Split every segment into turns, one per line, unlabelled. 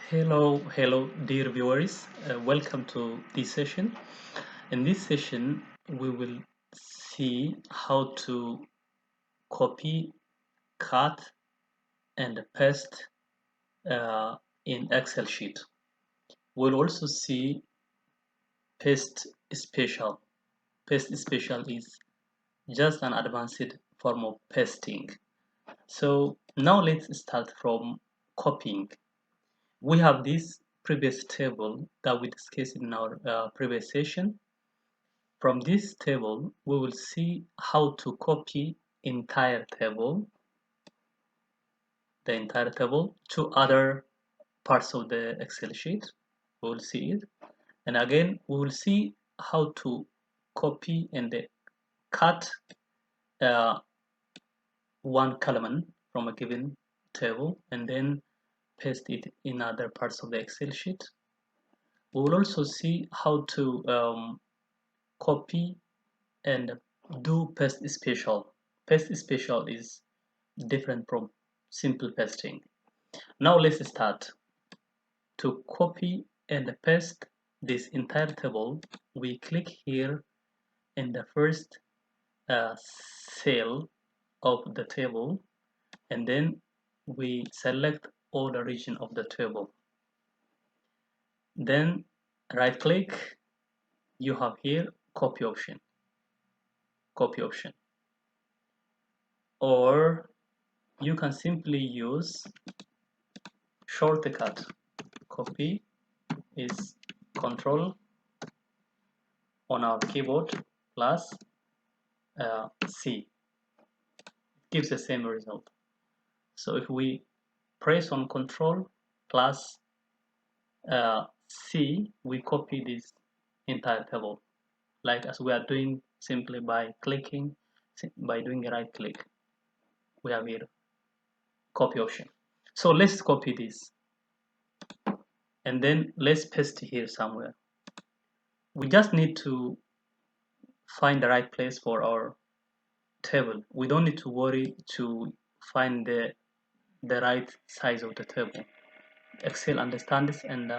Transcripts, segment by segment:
Hello, dear viewers. Welcome to this session. In this session, we will see how to copy, cut, and paste in Excel sheet. We'll also see paste special. Paste special is just an advanced form of pasting. So now let's start from copying. We have this previous table that we discussed in our previous session. From this table, we will see how to copy the entire table to other parts of the Excel sheet. We will see it. And again, we will see how to copy and cut uh, one column from a given table and then paste it in other parts of the Excel sheet. We will also see how to copy and do paste special. Paste special is different from simple pasting. Now let's start. To copy and paste this entire table, we click here in the first cell of the table, and then we select all the region of the table. Then right click, you have here copy option, or you can simply use shortcut. Copy is control on our keyboard plus C. It gives the same result. So if we press on control plus C, we copy this entire table, like as we are doing simply by clicking, by doing a right click. We have here copy option. So let's copy this and then let's paste here somewhere. We just need to find the right place for our table. We don't need to worry to find the right size of the table. Excel understands and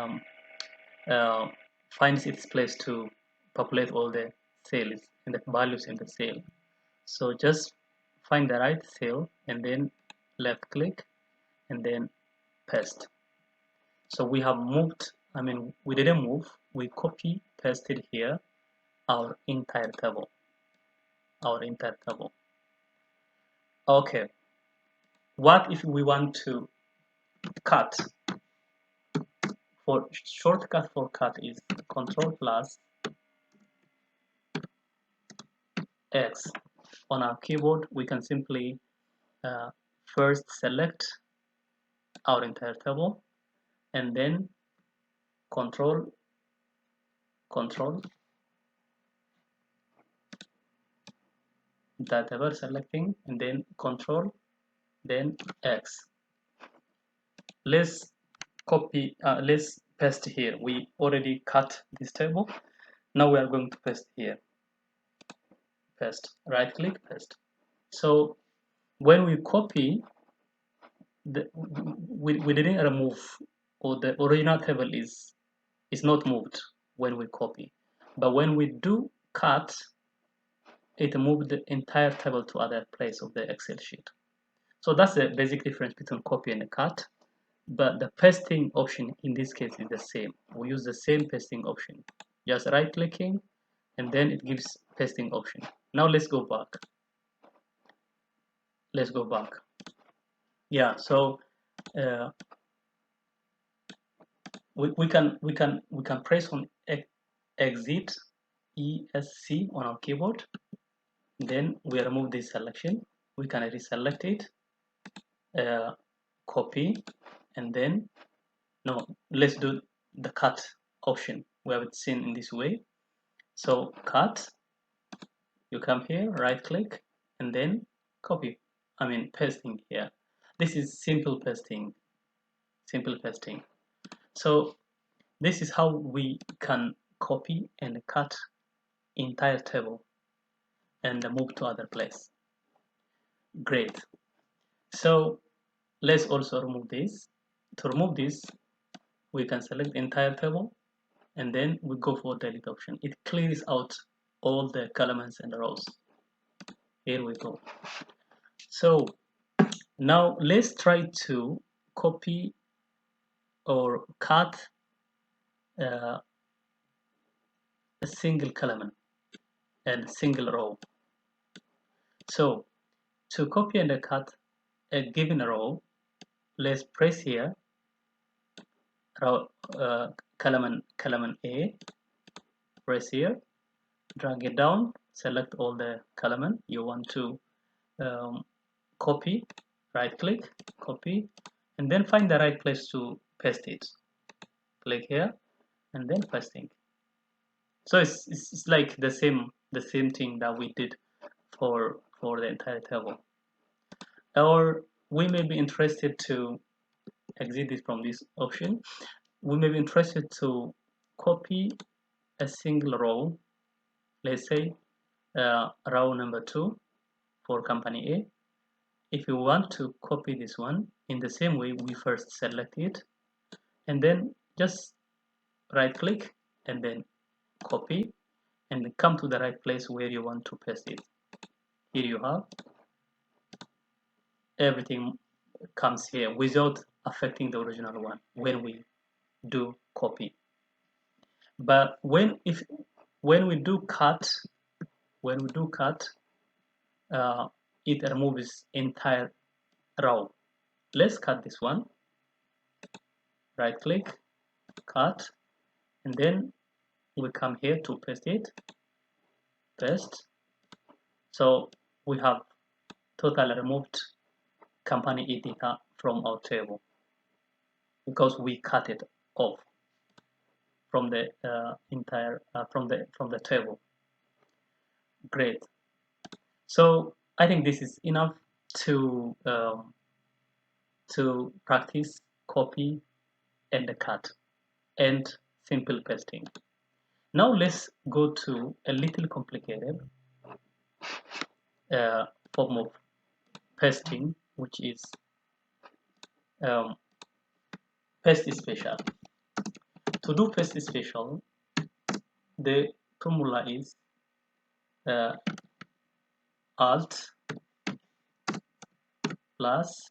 finds its place to populate all the cells and the values in the cell. So just find the right cell and then left click and then paste. So we have moved, we didn't move, we copy pasted here our entire table. Okay, what if we want to cut? For shortcut for cut is control plus X. On our keyboard, we can simply first select our entire table and then control that ever selecting and then control then X. Let's copy, let's paste here. We already cut this table. Now we are going to paste here. Paste, right click, paste. So when we copy, we didn't remove, or the original table is not moved when we copy. But when we do cut, it moved the entire table to other place of the Excel sheet. So that's the basic difference between copy and cut. But the pasting option in this case is the same. We use the same pasting option. Just right clicking and then it gives pasting option. Now let's go back. Yeah, so we can press on exit ESC on our keyboard. Then we remove this selection. We can reselect it, copy, and then no, let's do the cut option. We have it seen in this way. So cut, you come here, right click, and then copy. Pasting here. This is simple pasting. So this is how we can copy and cut entire table and move to other place. Great. So let's also remove this. To remove this, we can select the entire table, and then we go for delete option. It clears out all the columns and rows. Here we go. So now let's try to copy or cut a single column and single row. So to copy and cut a given row, let's press here row, column A, press here, drag it down, select all the column you want to copy, right click, copy, and then find the right place to paste it. Click here and then pasting. So it's like the same thing that we did for the entire table. Or we may be interested to exit it from this option. We may be interested to copy a single row. Let's say row number 2 for company A. If you want to copy this one, in the same way, we first select it and then just right click and then copy and come to the right place where you want to paste it. Here you have everything comes here without affecting the original one when we do copy. But when we do cut, it removes entire row. Let's cut this one. Right click, cut, and then we come here to paste it. Paste. So we have totally removed company E data from our table because we cut it off from the entire from the table. Great. So I think this is enough to practice copy and cut and simple pasting. Now let's go to a little complicated form of pasting, which is paste special. To do paste special, the formula is Alt plus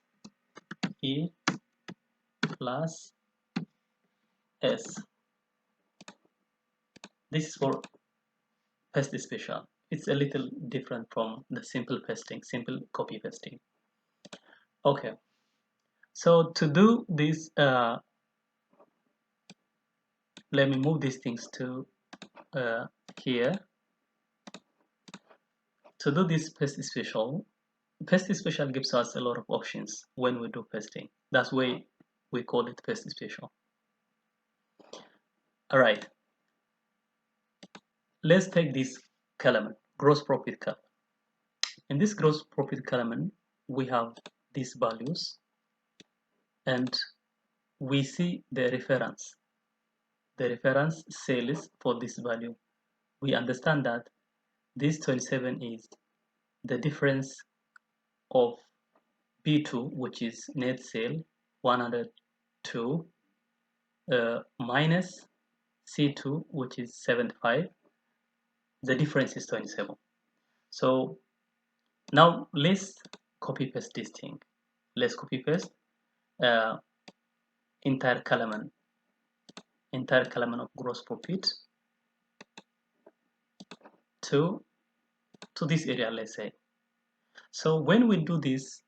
E plus S. This is for paste special. It's a little different from the simple pasting, simple copy pasting. Okay, so to do this, let me move these things to here. To do this paste special gives us a lot of options when we do pasting. That's why we call it paste special. All right, let's take this column, gross profit column. In this gross profit column, we have these values, and we see the reference sales for this value. We understand that this 27 is the difference of B2, which is net sale 102 minus C2, which is 75. The difference is 27. So now let's copy paste this thing. Let's copy paste entire column of gross profit to this area, let's say. So when we do this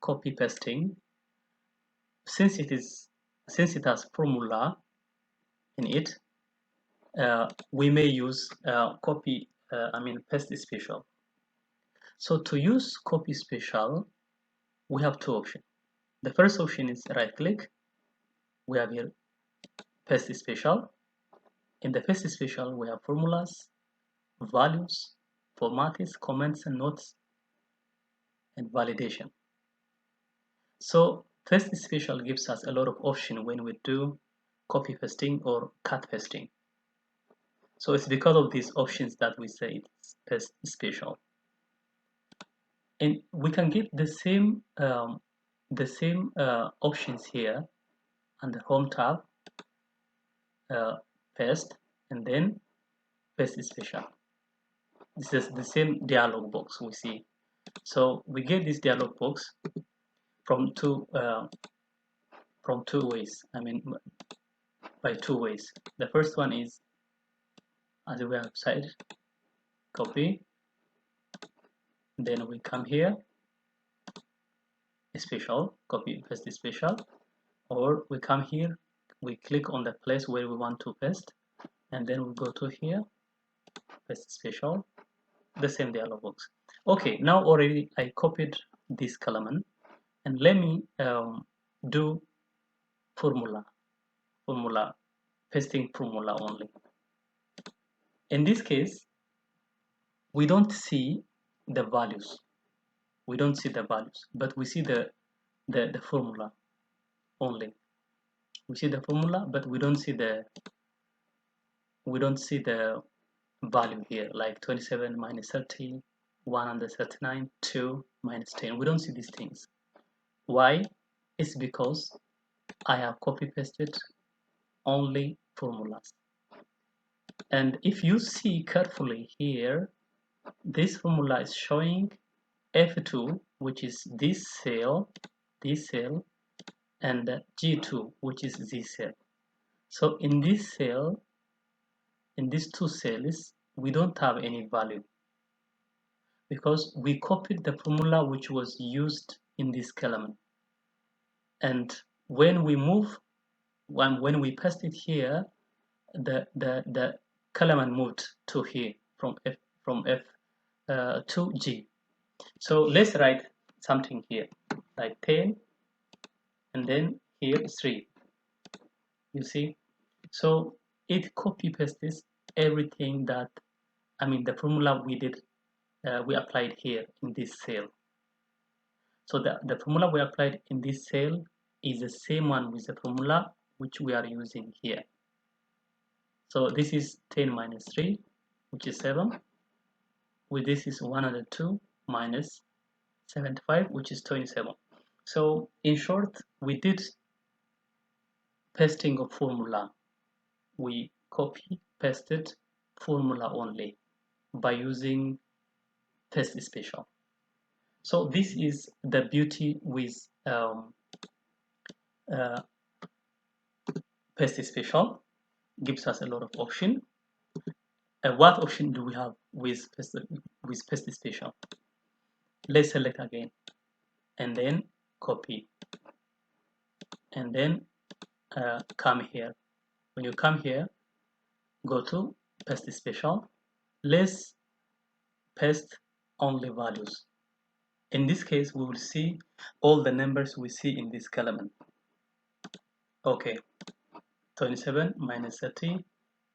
copy pasting, since it has formula in it, we may use paste special. So to use copy special, we have two options. The first option is right click. We have here paste special. In the paste special, we have formulas, values, formats, comments and notes, and validation. So paste special gives us a lot of option when we do copy pasting or cut pasting. So it's because of these options that we say it's paste special. And we can get the same options here under Home tab, paste, and then paste special. This is the same dialog box we see. So we get this dialog box from two ways. I mean, by two ways. The first one is, as we have said, copy. Then we come here, special, copy, paste special, or we come here, we click on the place where we want to paste, and then we go to here, paste special, the same dialog box. Okay, now already I copied this column, and let me do formula, pasting formula only. In this case, we don't see the values. We don't see the values, but we see the formula only. We see the formula, but we don't see the value here, like 27 minus 30, 139, 2 minus 10. We don't see these things. Why? It's because I have copy pasted only formulas. And if you see carefully here, this formula is showing F2, which is this cell, and G2, which is this cell. So in this cell, in these two cells, we don't have any value because we copied the formula which was used in this column. And when we move, when we paste it here, the column moved to here from F to G. So let's write something here, like 10, and then here 3. You see, so it copy pastes everything that, I mean, the formula we did, we applied here in this cell. So the formula we applied in this cell is the same one with the formula which we are using here. So this is 10 minus 3, which is 7. With this is 102 minus 75, which is 27. So in short, we did pasting of formula. We copy pasted formula only by using paste special. So this is the beauty with paste special. Gives us a lot of option. What option do we have with paste special? Let's select again, and then copy, and then come here. When you come here, go to paste special. Let's paste only values. In this case, we will see all the numbers we see in this column. Okay, 27 minus 30,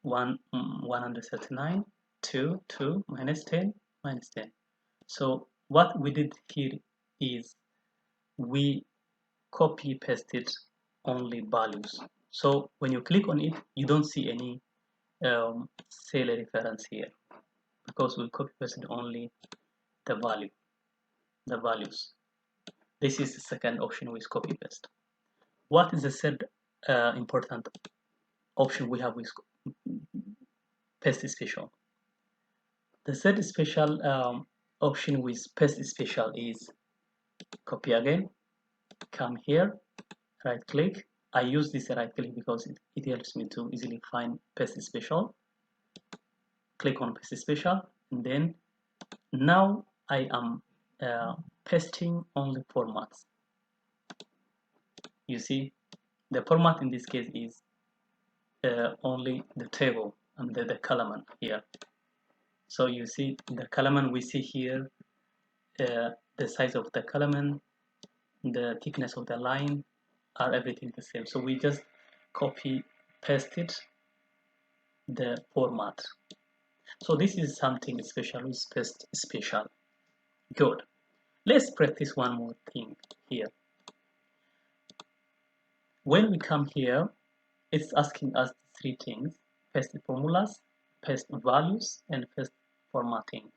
139, 2 minus 10 minus 10. So what we did here is we copy pasted only values. So when you click on it, you don't see any cell reference here because we copy pasted only the values. This is the second option with copy paste. What is the third important option we have with paste special? The third special option with paste special is copy again, come here, right click. I use this right click because it helps me to easily find paste special. Click on paste special, and then now I am pasting only formats. You see, the format in this case is only the table and the column here. So you see the column we see here, the size of the column, the thickness of the line are everything the same. So we just copy pasted the format. So this is something special with paste special. Good. Let's practice one more thing here. When we come here, it's asking us three things: paste formulas, paste values, and paste formatting.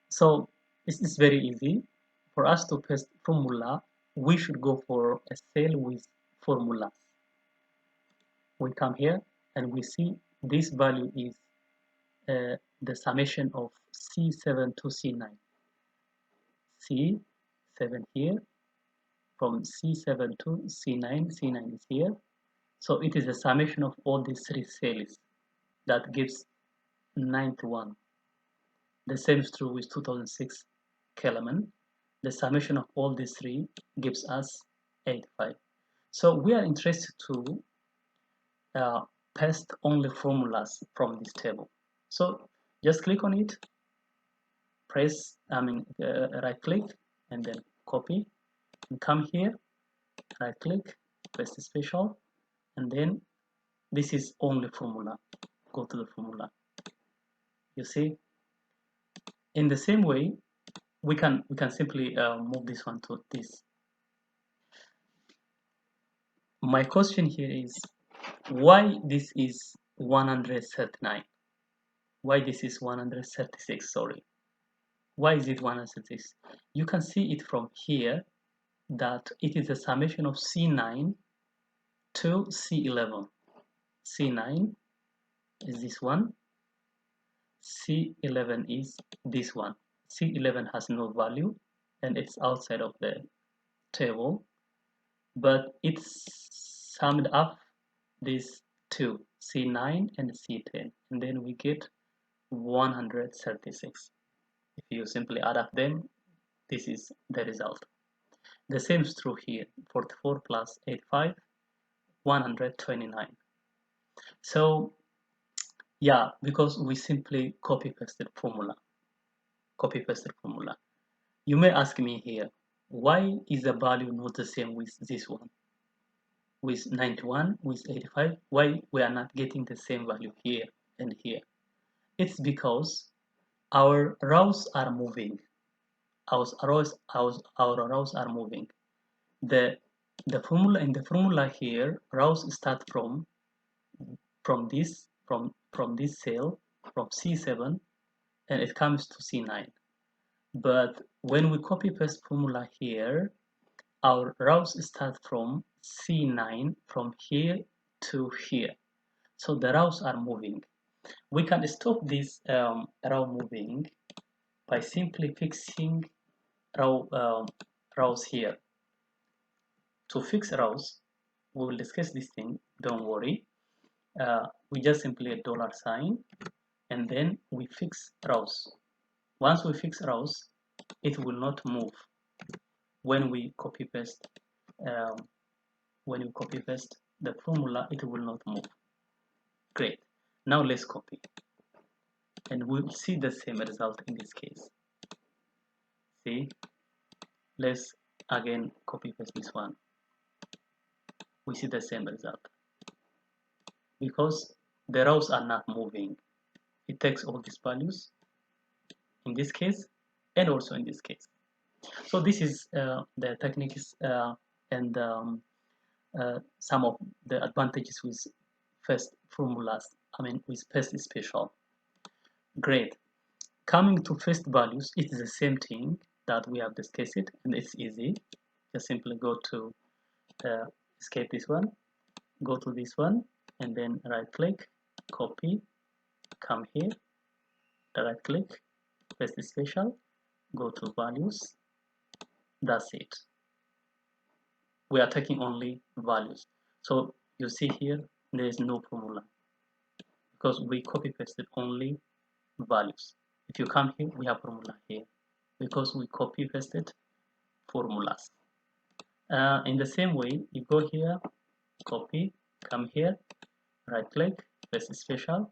So this is very easy. For us to paste formula, we should go for a cell with formulas. We come here and we see this value is the summation of C7 to C9. C7 here, from C7 to C9, C9 is here. So it is a summation of all these three cells that gives 91. The same is true with 2006 Kellerman. The summation of all these three gives us 85. So we are interested to paste only formulas from this table. So just click on it, right click, and then copy, and come here, right click, paste special, and then this is only formula. Go to the formula. You see, in the same way, we can simply move this one to this. My question here is why this is 139? Why this is 136? Sorry. Why is it 136? You can see it from here that it is a summation of C9 to C11. C9 is this one. C11 is this one. C11 has no value and it's outside of the table, but it's summed up these two, C9 and C10, and then we get 136. If you simply add up them, this is the result. The same is true here, 44 plus 85, 129. So yeah, because we simply copy pasted formula. You may ask me here, why is the value not the same with this one? With 91, with 85, why we are not getting the same value here and here? It's because our rows are moving. Our rows are moving. The formula in the formula here, rows start from this cell, from C7, and it comes to C9. But when we copy paste formula here, our rows start from C9, from here to here. So the rows are moving. We can stop this row moving by simply fixing rows here. To fix rows, we will discuss this thing, don't worry. We just simply a $sign and then we fix rows. Once we fix rows, it will not move when we copy paste. When you copy paste the formula, it will not move. Great. Now let's copy, and we'll see the same result in this case. See, let's again copy paste this one. We see the same result because the rows are not moving. It takes all these values in this case and also in this case. So this is the techniques and some of the advantages with paste formulas. With paste special. Great. Coming to paste values, it is the same thing that we have discussed it, and it's easy. Just simply go to escape this one, go to this one, and then right click, copy, come here, right click, paste special, go to values. That's it. We are taking only values. So you see here, there is no formula because we copy pasted only values. If you come here, we have formula here because we copy pasted formulas. In the same way, you go here, copy, come here, right click, paste special,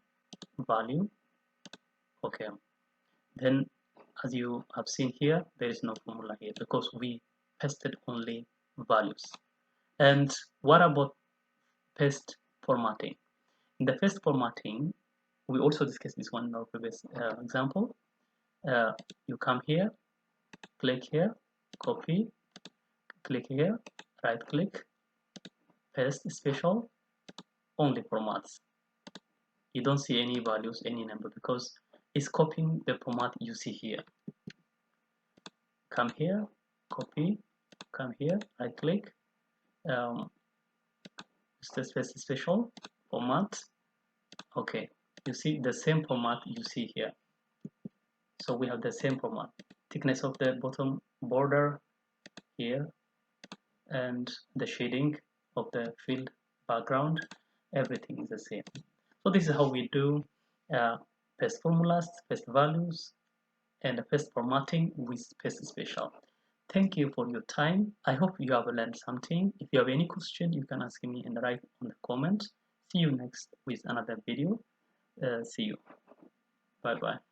value, okay. Then as you have seen here, there is no formula here because we pasted only values. And what about paste formatting? In the paste formatting, we also discussed this one in our previous example. You come here, click here, copy, click here, right click, paste special, only formats. You don't see any values, any number, because it's copying the format you see here. Come here, copy, come here, right click, space special format. Okay, you see the same format you see here. So we have the same format. Thickness of the bottom border here, and the shading of the field background, everything is the same. So this is how we do paste formulas, paste values, and paste formatting with paste special. Thank you for your time. I hope you have learned something. If you have any question, you can ask me and write on the comment. See you next with another video. See you. Bye bye.